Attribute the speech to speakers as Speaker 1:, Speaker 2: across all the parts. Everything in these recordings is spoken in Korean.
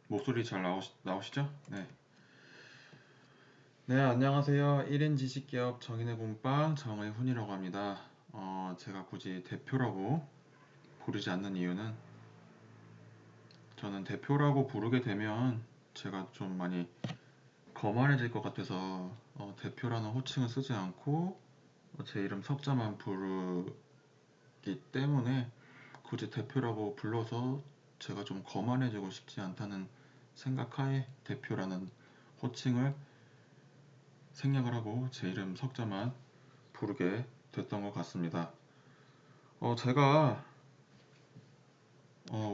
Speaker 1: 목소리 잘 나오시죠? 네. 네, 안녕하세요. 1인 지식기업 정인의 공방 정의훈이라고 합니다. 제가 굳이 대표라고 부르지 않는 이유는 저는 대표라고 부르게 되면 제가 좀 많이 거만해질 것 같아서 대표라는 호칭을 쓰지 않고 제 이름 석자만 부르기 때문에 굳이 대표라고 불러서 제가 좀 거만해지고 싶지 않다는 생각하에 대표라는 호칭을 생략을 하고 제 이름 석자만 부르게 됐던 것 같습니다. 제가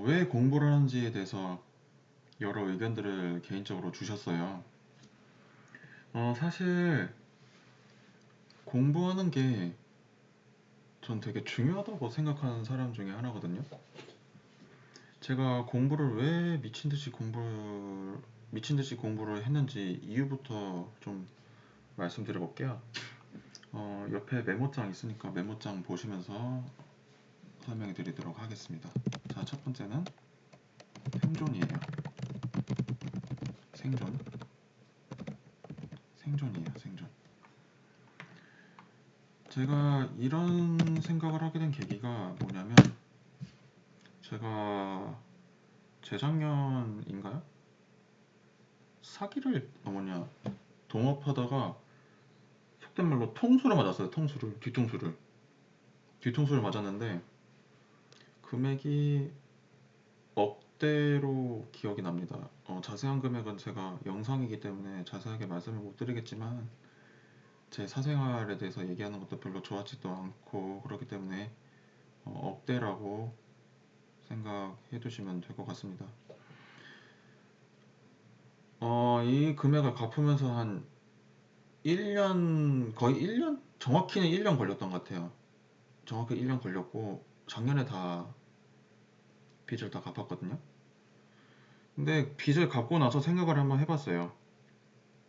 Speaker 1: 왜 공부를 하는지에 대해서 여러 의견들을 개인적으로 주셨어요. 사실 공부하는 게 전 되게 중요하다고 생각하는 사람 중에 하나거든요. 제가 공부를 왜 미친 듯이 공부를 했는지 이유부터 좀 말씀드려 볼게요. 옆에 메모장 있으니까 메모장 보시면서 설명해 드리도록 하겠습니다. 자, 첫 번째는 생존이에요. 생존. 생존이에요, 생존. 제가 이런 생각을 하게 된 계기가 뭐냐면, 제가 재작년인가요? 사기를 동업하다가 속된 말로 통수를 맞았어요. 뒤통수를 맞았는데 금액이 억대로 기억이 납니다. 자세한 금액은 제가 영상이기 때문에 자세하게 말씀을 못 드리겠지만 제 사생활에 대해서 얘기하는 것도 별로 좋아하지도 않고 그렇기 때문에 억대라고 생각해 두시면 될 것 같습니다. 이 금액을 갚으면서 한 1년, 거의 1년? 정확히는 1년 걸렸던 것 같아요. 정확히 1년 걸렸고 작년에 다 빚을 다 갚았거든요. 근데 빚을 갚고 나서 생각을 한번 해봤어요.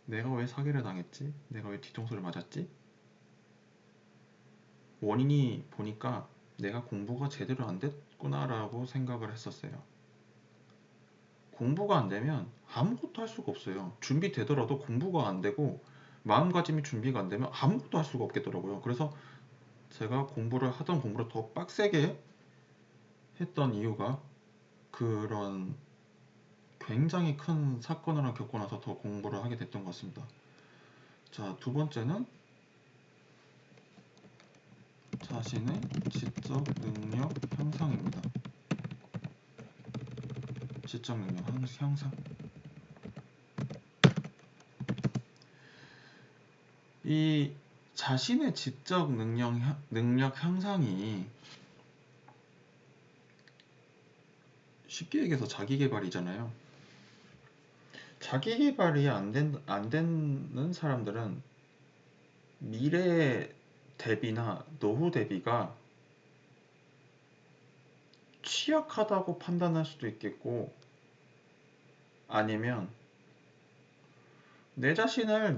Speaker 1: 내가 왜 사기를 당했지? 내가 왜 뒤통수를 맞았지? 원인이 보니까 내가 공부가 제대로 안 됐구나라고 생각을 했었어요. 공부가 안 되면 아무것도 할 수가 없어요. 준비되더라도 공부가 안 되고 마음가짐이 준비가 안 되면 아무것도 할 수가 없겠더라고요. 그래서 제가 하던 공부를 더 빡세게 했던 이유가 그런 굉장히 큰 사건을 하나 겪고 나서 더 공부를 하게 됐던 것 같습니다. 자, 두 번째는 자신의 지적 능력 향상입니다. 지적 능력 향상. 이 자신의 지적 능력 향상이 쉽게 얘기해서 자기 개발이잖아요. 자기 개발이 안 되는 사람들은 미래 대비나 노후 대비가 취약하다고 판단할 수도 있겠고, 아니면 내 자신을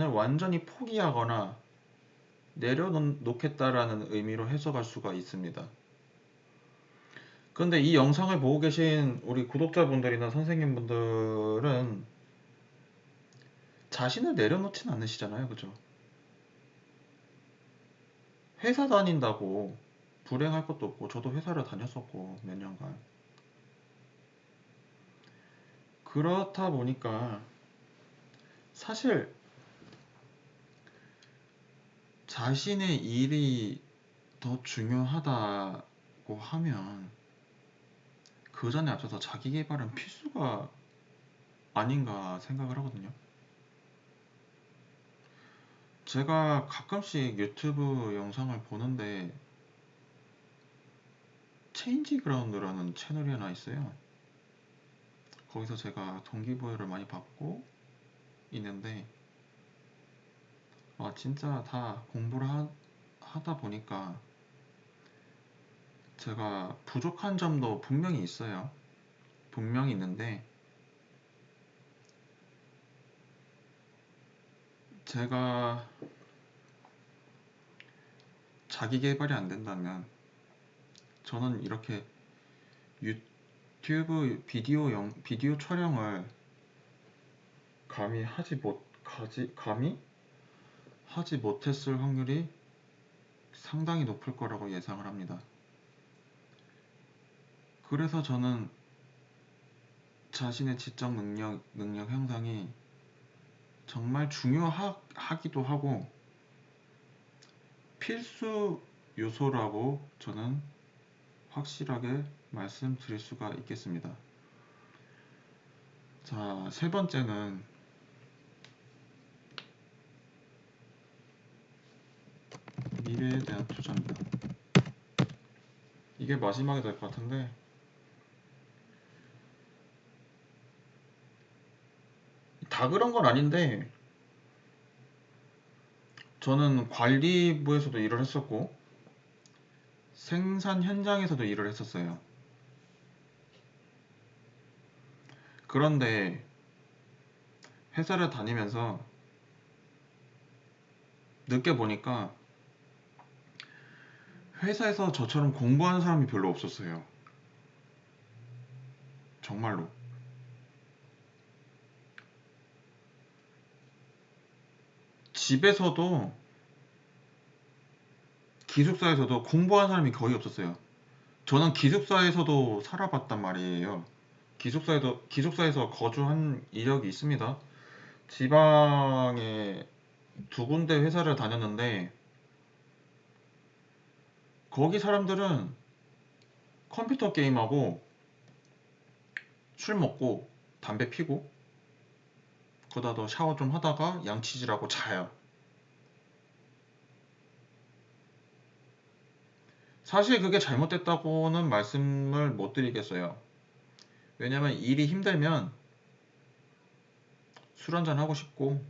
Speaker 1: 완전히 포기하거나 내려놓겠다라는 의미로 해석할 수가 있습니다. 근데 이 영상을 보고 계신 우리 구독자분들이나 선생님분들은 자신을 내려놓진 않으시잖아요. 그죠? 회사 다닌다고 불행할 것도 없고, 저도 회사를 다녔었고, 몇 년간. 그렇다 보니까 사실 자신의 일이 더 중요하다고 하면 그 전에 앞서서 자기 개발은 필수가 아닌가 생각을 하거든요. 제가 가끔씩 유튜브 영상을 보는데 체인지 그라운드라는 채널이 하나 있어요. 거기서 제가 동기부여를 많이 받고 있는데 진짜 다 하다 보니까 제가 부족한 점도 분명히 있어요. 분명히 있는데 제가 자기 개발이 안 된다면 저는 이렇게 유튜브 비디오 촬영을 감히 하지 못했을 확률이 상당히 높을 거라고 예상을 합니다. 그래서 저는 자신의 지적 능력 향상이 정말 중요하기도 하고 필수 요소라고 저는 확실하게 말씀드릴 수가 있겠습니다. 자, 세 번째는 미래에 대한 투자입니다. 이게 마지막이 될 것 같은데 다 그런 건 아닌데 저는 관리부에서도 일을 했었고 생산 현장에서도 일을 했었어요. 그런데 회사를 다니면서 느껴보니까 회사에서 저처럼 공부하는 사람이 별로 없었어요. 정말로. 집에서도 기숙사에서도 공부하는 사람이 거의 없었어요. 저는 기숙사에서도 살아봤단 말이에요. 기숙사에서 거주한 이력이 있습니다. 지방에 두 군데 회사를 다녔는데 거기 사람들은 컴퓨터 게임하고 술 먹고 담배 피고 그러다 더 샤워 좀 하다가 양치질하고 자요. 사실 그게 잘못됐다고는 말씀을 못 드리겠어요. 왜냐면 일이 힘들면 술 한잔 하고 싶고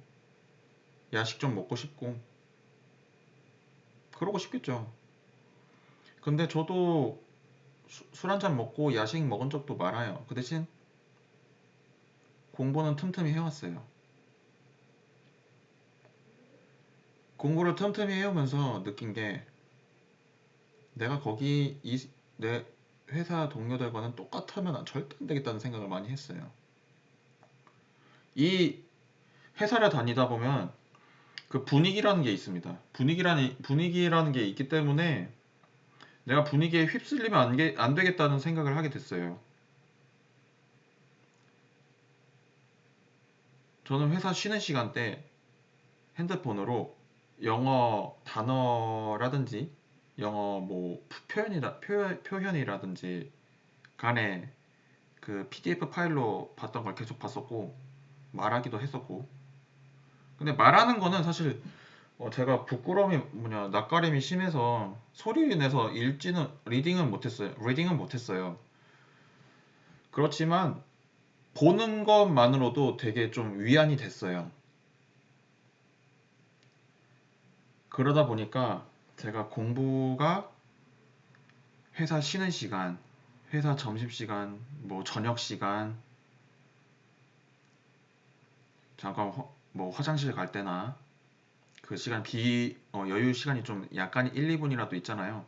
Speaker 1: 야식 좀 먹고 싶고 그러고 싶겠죠. 근데 저도 술 한잔 먹고 야식 먹은 적도 많아요. 그 대신 공부는 틈틈이 해왔어요. 공부를 틈틈이 해오면서 느낀 게 내가 내 회사 동료들과는 똑같으면 절대 안 되겠다는 생각을 많이 했어요. 이 회사를 다니다 보면 그 분위기라는 게 있습니다. 분위기라는 게 있기 때문에 내가 분위기에 휩쓸리면 안 되겠다는 생각을 하게 됐어요. 저는 회사 쉬는 시간 때 핸드폰으로 영어 단어라든지 영어 뭐 표현이라든지 간에 그 PDF 파일로 봤던 걸 계속 봤었고 말하기도 했었고 근데 말하는 거는 사실 제가 낯가림이 심해서 소리 내서 리딩은 못했어요. 그렇지만 보는 것만으로도 되게 좀 위안이 됐어요. 그러다 보니까 제가 공부가 회사 쉬는 시간, 회사 점심시간, 뭐 저녁시간, 잠깐 뭐 화장실 갈 때나 그 시간 여유 시간이 좀 약간 1, 2분이라도 있잖아요.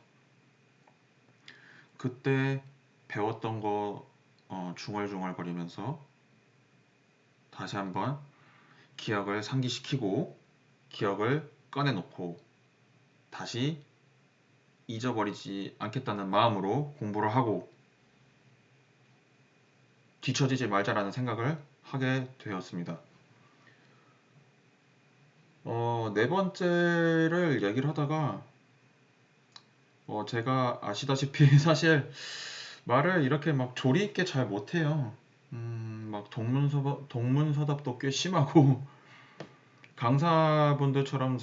Speaker 1: 그때 배웠던 거 중얼중얼거리면서 다시 한번 기억을 상기시키고 기억을 꺼내놓고 다시 잊어버리지 않겠다는 마음으로 공부를 하고 뒤처지지 말자라는 생각을 하게 되었습니다. 네 번째를 얘기를 하다가 제가 아시다시피 사실 말을 이렇게 막 조리 있게 잘 못해요. 막 동문서답도 꽤 심하고 강사분들처럼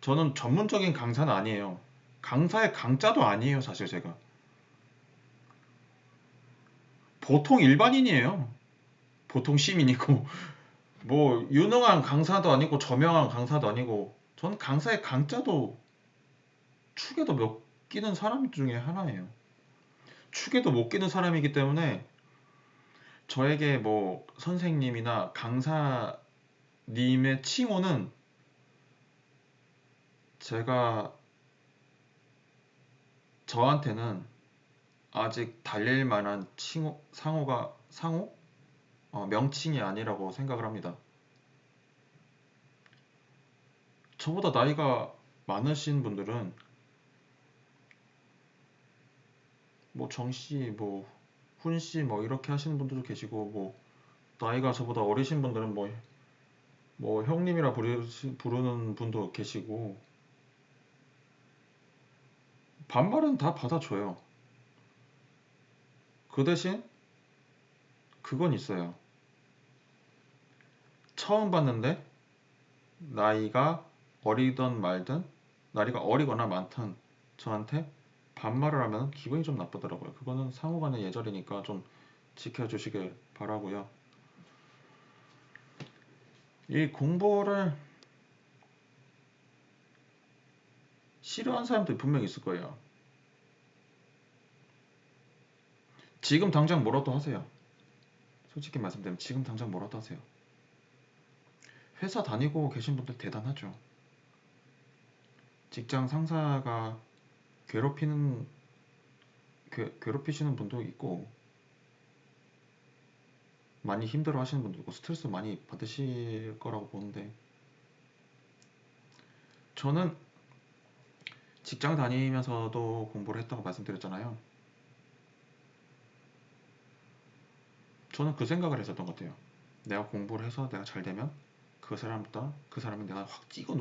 Speaker 1: 저는 전문적인 강사는 아니에요. 강사의 강자도 아니에요, 사실 제가. 보통 일반인이에요. 보통 시민이고 뭐 유능한 강사도 아니고 저명한 강사도 아니고 전 강사의 강자도 축에도 몇 끼는 사람 중에 하나예요. 축에도 못 끼는 사람이기 때문에 저에게 뭐 선생님이나 강사님의 칭호는 제가 저한테는 아직 달릴 만한 상호? 명칭이 아니라고 생각을 합니다. 저보다 나이가 많으신 분들은 뭐 정씨, 뭐 훈씨 뭐 이렇게 하시는 분들도 계시고, 뭐 나이가 저보다 어리신 분들은 뭐 형님이라 부르는 분도 계시고, 반말은 다 받아줘요. 그 대신 그건 있어요. 처음 봤는데 나이가 어리든 말든, 나이가 어리거나 많든 저한테 반말을 하면 기분이 좀 나쁘더라고요. 그거는 상호간의 예절이니까 좀 지켜주시길 바라고요. 이 공부를 싫어하는 사람들이 분명히 있을 거예요. 지금 당장 뭐라도 하세요. 솔직히 말씀드리면 지금 당장 뭐라도 하세요. 회사 다니고 계신 분들 대단하죠. 직장 상사가 괴롭히시는 분도 있고, 많이 힘들어 하시는 분도 있고, 스트레스 많이 받으실 거라고 보는데, 저는 직장 다니면서도 공부를 했다고 말씀드렸잖아요. 저는 그 생각을 했었던 것 같아요. 내가 공부를 해서 내가 잘 되면 그 사람은 내가 확 찍어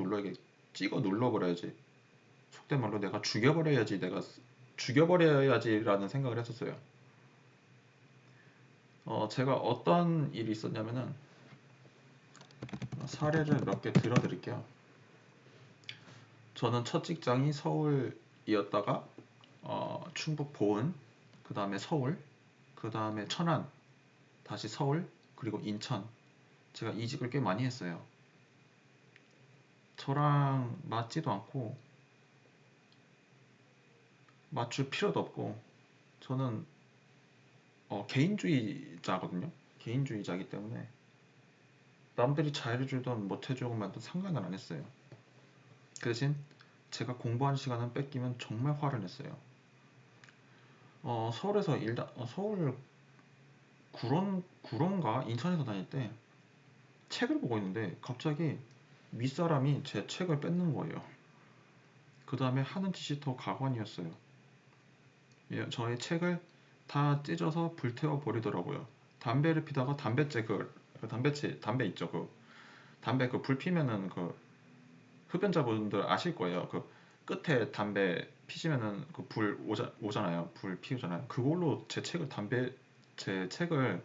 Speaker 1: 눌러버려야지. 속된 말로 내가 죽여버려야지라는 생각을 했었어요. 제가 어떤 일이 있었냐면은, 사례를 몇 개 들어드릴게요. 저는 첫 직장이 서울이었다가 충북 보은, 그 다음에 서울, 그 다음에 천안, 다시 서울, 그리고 인천. 제가 이직을 꽤 많이 했어요. 저랑 맞지도 않고 맞출 필요도 없고, 저는 개인주의자거든요. 개인주의자이기 때문에 남들이 잘해주든 못해주건 말든 상관을 안 했어요. 그 대신 제가 공부하는 시간을 뺏기면 정말 화를 냈어요. 서울 구론가 인천에서 다닐 때 책을 보고 있는데 갑자기 윗사람이 제 책을 뺏는 거예요. 그 다음에 하는 짓이 더 가관이었어요. 예, 저의 책을 다 찢어서 불태워 버리더라고요. 담배를 피다가 담배 있죠. 담배 불 피면은 흡연자분들 아실 거예요. 끝에 담배 피시면은 불 오잖아요. 불 피우잖아요. 그걸로 제 책을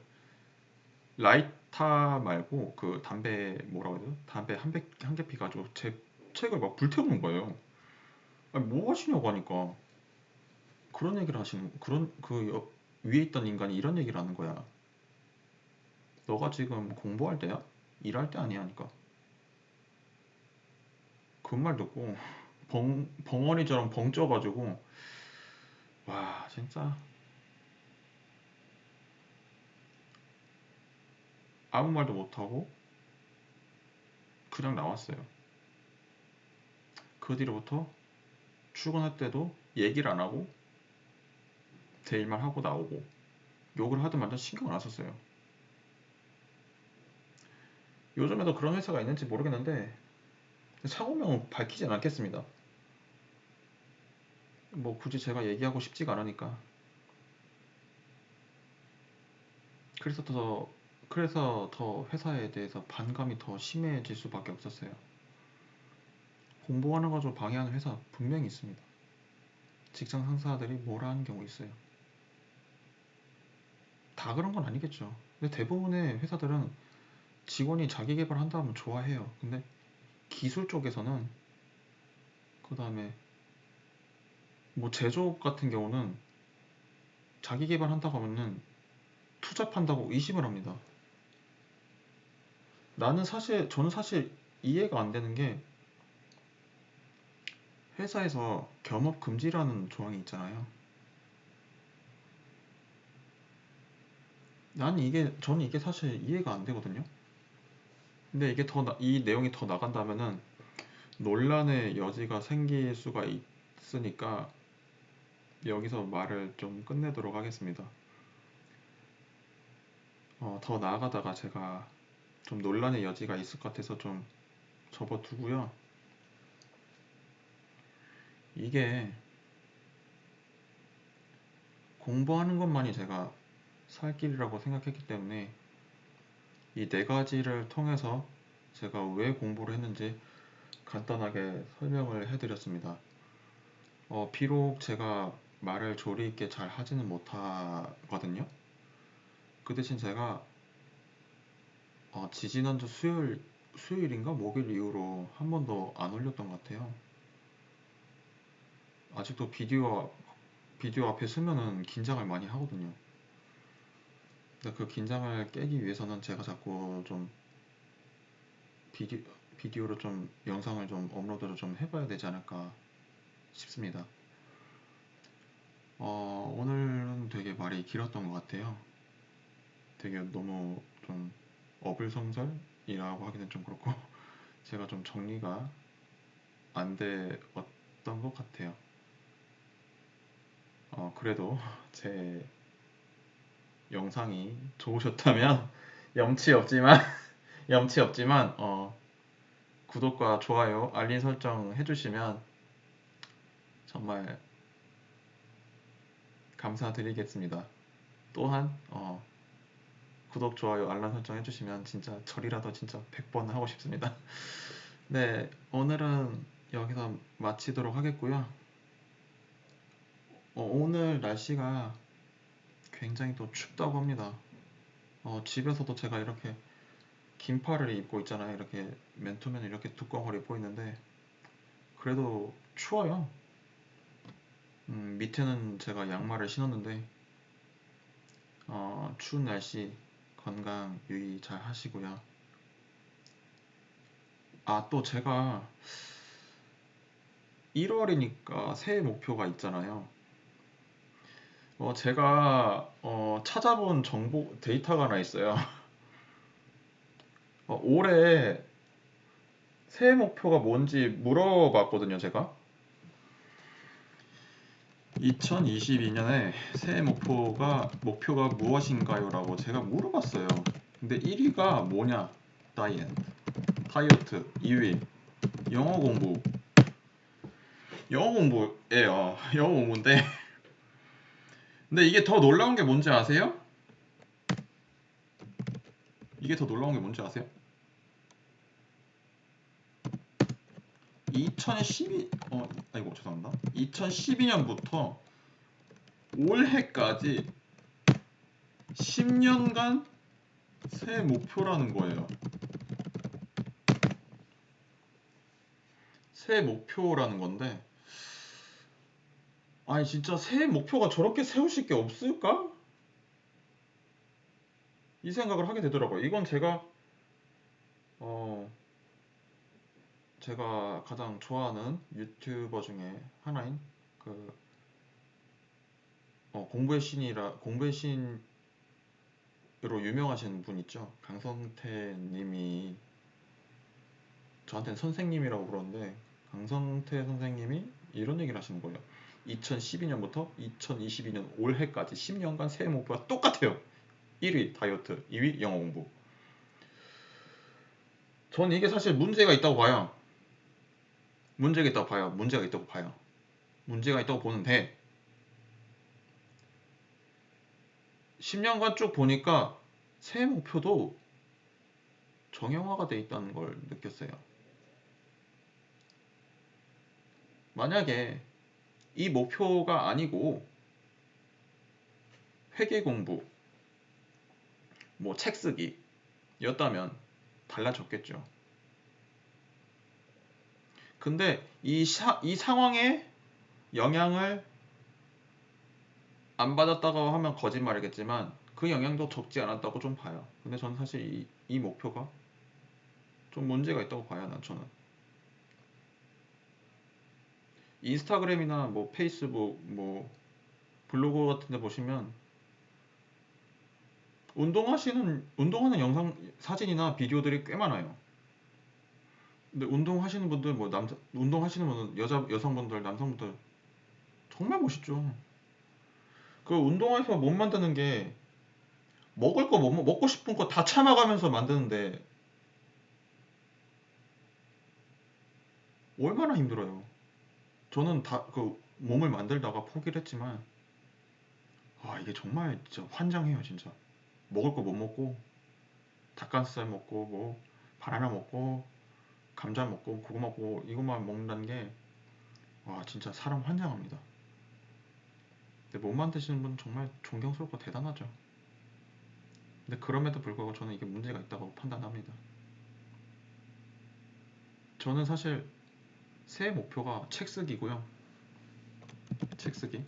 Speaker 1: 라이터 말고 담배 뭐라고 해야 되죠? 담배 한 개 피가지고 제 책을 막 불태우는 거예요. 아니, 뭐 하시냐고 하니까 그런 얘기를 하시는 위에 있던 인간이 이런 얘기를 하는 거야. 너가 지금 공부할 때야? 일할 때 아니야 하니까 그 말 듣고 벙어리처럼 벙쪄가지고, 와 진짜 아무 말도 못하고 그냥 나왔어요. 그 뒤로부터 출근할 때도 얘기를 안 하고 제 일만 하고 나오고, 욕을 하든 말든 신경을 안 썼어요. 요즘에도 그런 회사가 있는지 모르겠는데 상호명은 밝히진 않겠습니다. 뭐 굳이 제가 얘기하고 싶지가 않으니까. 그래서 더 그래서 더 회사에 대해서 반감이 더 심해질 수밖에 없었어요. 공부하는 거 좀 방해하는 회사 분명히 있습니다. 직장 상사들이 뭐라 하는 경우 있어요. 다 그런 건 아니겠죠. 근데 대부분의 회사들은 직원이 자기 개발한다 하면 좋아해요. 근데 기술 쪽에서는, 그 다음에 뭐 제조업 같은 경우는 자기 개발한다고 하면은 투잡한다고 의심을 합니다. 저는 사실 이해가 안 되는 게, 회사에서 겸업 금지라는 조항이 있잖아요. 저는 이게 사실 이해가 안 되거든요. 근데 이 내용이 더 나간다면은 논란의 여지가 생길 수가 있으니까 여기서 말을 좀 끝내도록 하겠습니다. 더 나아가다가 제가 좀 논란의 여지가 있을 것 같아서 좀 접어두고요. 이게 공부하는 것만이 제가 살 길이라고 생각했기 때문에 이 네 가지를 통해서 제가 왜 공부를 했는지 간단하게 설명을 해드렸습니다. 비록 제가 말을 조리 있게 잘 하지는 못하거든요. 그 대신 제가 지지난주 수요일인가 목요일 이후로 한 번도 안 올렸던 것 같아요. 아직도 비디오 앞에 서면은 긴장을 많이 하거든요. 근데 그 긴장을 깨기 위해서는 제가 자꾸 좀 비디오, 비디오로 좀 영상을 좀 업로드를 좀 해봐야 되지 않을까 싶습니다. 오늘은 되게 말이 길었던 것 같아요. 되게 너무 좀 어불성설이라고 하기는 좀 그렇고 제가 좀 정리가 안 되었던 것 같아요. 그래도 제 영상이 좋으셨다면 염치 없지만 염치 없지만 구독과 좋아요, 알림 설정 해주시면 정말 감사드리겠습니다. 또한 구독, 좋아요, 알람 설정 해주시면 진짜 절이라도 진짜 100번 하고 싶습니다. 네, 오늘은 여기서 마치도록 하겠고요. 오늘 날씨가 굉장히 또 춥다고 합니다. 집에서도 제가 이렇게 긴팔을 입고 있잖아요. 이렇게 맨투맨 이렇게 두꺼운 걸 입고 있는데 그래도 추워요. 밑에는 제가 양말을 신었는데 추운 날씨 건강 유의 잘 하시고요. 또 제가 1월이니까 새해 목표가 있잖아요. 제가 찾아본 정보 데이터가 하나 있어요. 올해 새해 목표가 뭔지 물어봤거든요, 제가. 2022년에 새해 목표가 무엇인가요? 라고 제가 물어봤어요. 근데 1위가 뭐냐? 다이어트. 2위 영어 공부. 영어 공부예요. 영어 공부인데 근데 이게 더 놀라운 게 뭔지 아세요? 이게 더 놀라운 게 뭔지 아세요? 아이고 죄송합니다. 2012년부터 올해까지 10년간 새해 목표라는 거예요. 새해 목표라는 건데 아니 진짜 새해 목표가 저렇게 세우실 게 없을까? 이 생각을 하게 되더라고요. 이건 어, 제가 가장 좋아하는 유튜버 중에 하나인 그 공부의 신으로 유명하신 분 있죠. 강성태 님이 저한테는 선생님이라고 부르는데 강성태 선생님이 이런 얘기를 하시는 거예요. 2012년부터 2022년 올해까지 10년간 새해 목표가 똑같아요. 1위 다이어트, 2위 영어 공부. 전 이게 사실 문제가 있다고 봐요. 문제가 있다고 봐요. 문제가 있다고 보는데 10년간 쭉 보니까 새해 목표도 정형화가 돼 있다는 걸 느꼈어요. 만약에 이 목표가 아니고 회계 공부, 뭐 책 쓰기였다면 달라졌겠죠. 근데 이 상황에 영향을 안 받았다고 하면 거짓말이겠지만 그 영향도 적지 않았다고 좀 봐요. 근데 저는 사실 이 목표가 좀 문제가 있다고 봐요. 저는 인스타그램이나 뭐 페이스북 뭐 블로그 같은 데 보시면 운동하는 영상 사진이나 비디오들이 꽤 많아요. 근데 운동하시는 분들 여성분들 남성분들 정말 멋있죠. 그 운동화에서 못 만드는 게 먹을 거 못 먹고 싶은 거 다 참아가면서 만드는데 얼마나 힘들어요. 저는 다 그 몸을 만들다가 포기를 했지만 이게 정말 진짜 환장해요 진짜. 먹을 거 못 먹고 닭가슴살 먹고 뭐 바나나 먹고 감자 먹고 고구마 먹고 이것만 먹는다는 게 와 진짜 사람 환장합니다. 근데 못 만드시는 분 정말 존경스럽고 대단하죠. 근데 그럼에도 불구하고 저는 이게 문제가 있다고 판단합니다. 저는 사실 새해 목표가 책 쓰기고요. 책 쓰기.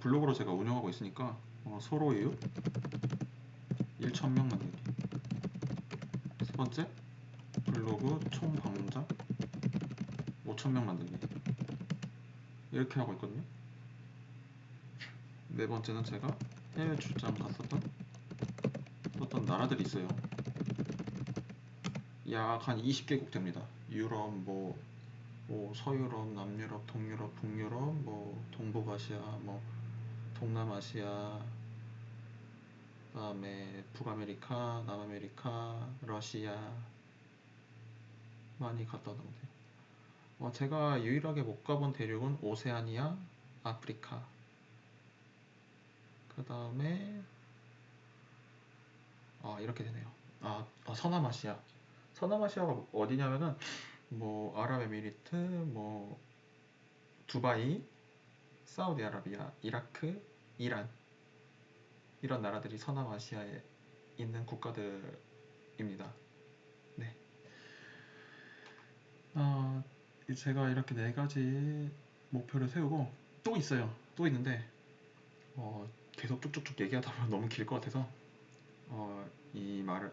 Speaker 1: 블로그로 제가 운영하고 있으니까 서로이웃 1,000명 만들기. 세 번째, 블로그 총 방문자 5,000명 만들기. 이렇게 하고 있거든요. 네 번째는 제가 해외 출장 갔었던 어떤 나라들이 있어요. 약 한 20개국 됩니다. 유럽, 뭐 서유럽, 남유럽, 동유럽, 북유럽, 뭐 동북아시아, 뭐 동남아시아, 그다음에 북아메리카, 남아메리카, 러시아 많이 갔다 왔는데 제가 유일하게 못 가본 대륙은 오세아니아, 아프리카, 그 다음에 이렇게 되네요. 서남아시아. 서남아시아가 어디냐면은 뭐 아랍에미리트, 뭐 두바이, 사우디아라비아, 이라크, 이란 이런 나라들이 서남아시아에 있는 국가들입니다. 네. 제가 이렇게 네 가지 목표를 세우고 또 있어요. 또 있는데 계속 쭉쭉쭉 얘기하다 보면 너무 길 것 같아서 이 말을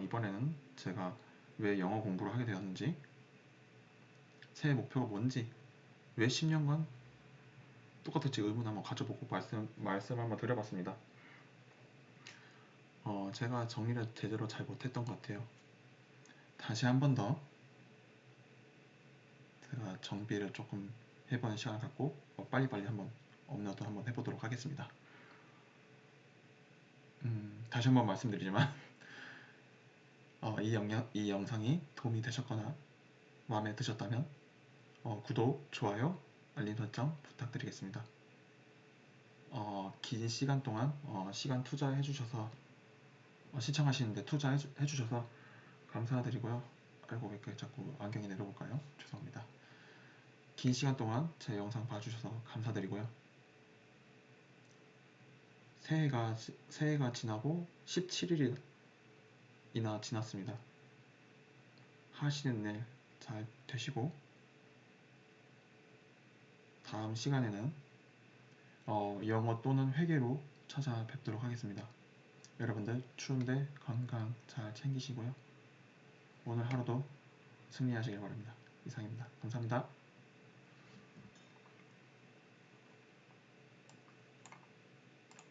Speaker 1: 이번에는 제가 왜 영어 공부를 하게 되었는지, 새해 목표가 뭔지, 왜 10년간 똑같을지 의문 한번 가져보고 말씀 한번 드려봤습니다. 제가 정리를 제대로 잘 못했던 것 같아요. 다시 한 번 더 제가 정비를 조금 해보는 시간을 갖고 빨리빨리 한번 업로드 한번 해보도록 하겠습니다. 다시 한번 말씀드리지만 이 영상이 도움이 되셨거나 마음에 드셨다면 구독, 좋아요, 알림 설정 부탁드리겠습니다. 긴 시간 동안 시간 투자해 주셔서 시청하시는데 투자해 주셔서 감사드리고요. 아이고 왜 이렇게 자꾸 안경이 내려올까요? 죄송합니다. 긴 시간 동안 제 영상 봐주셔서 감사드리고요. 새해가 지나고 17일이나 지났습니다. 하시는 일 잘 되시고 다음 시간에는 영어 또는 회계로 찾아뵙도록 하겠습니다. 여러분들 추운데 건강 잘 챙기시고요. 오늘 하루도 승리하시길 바랍니다. 이상입니다. 감사합니다.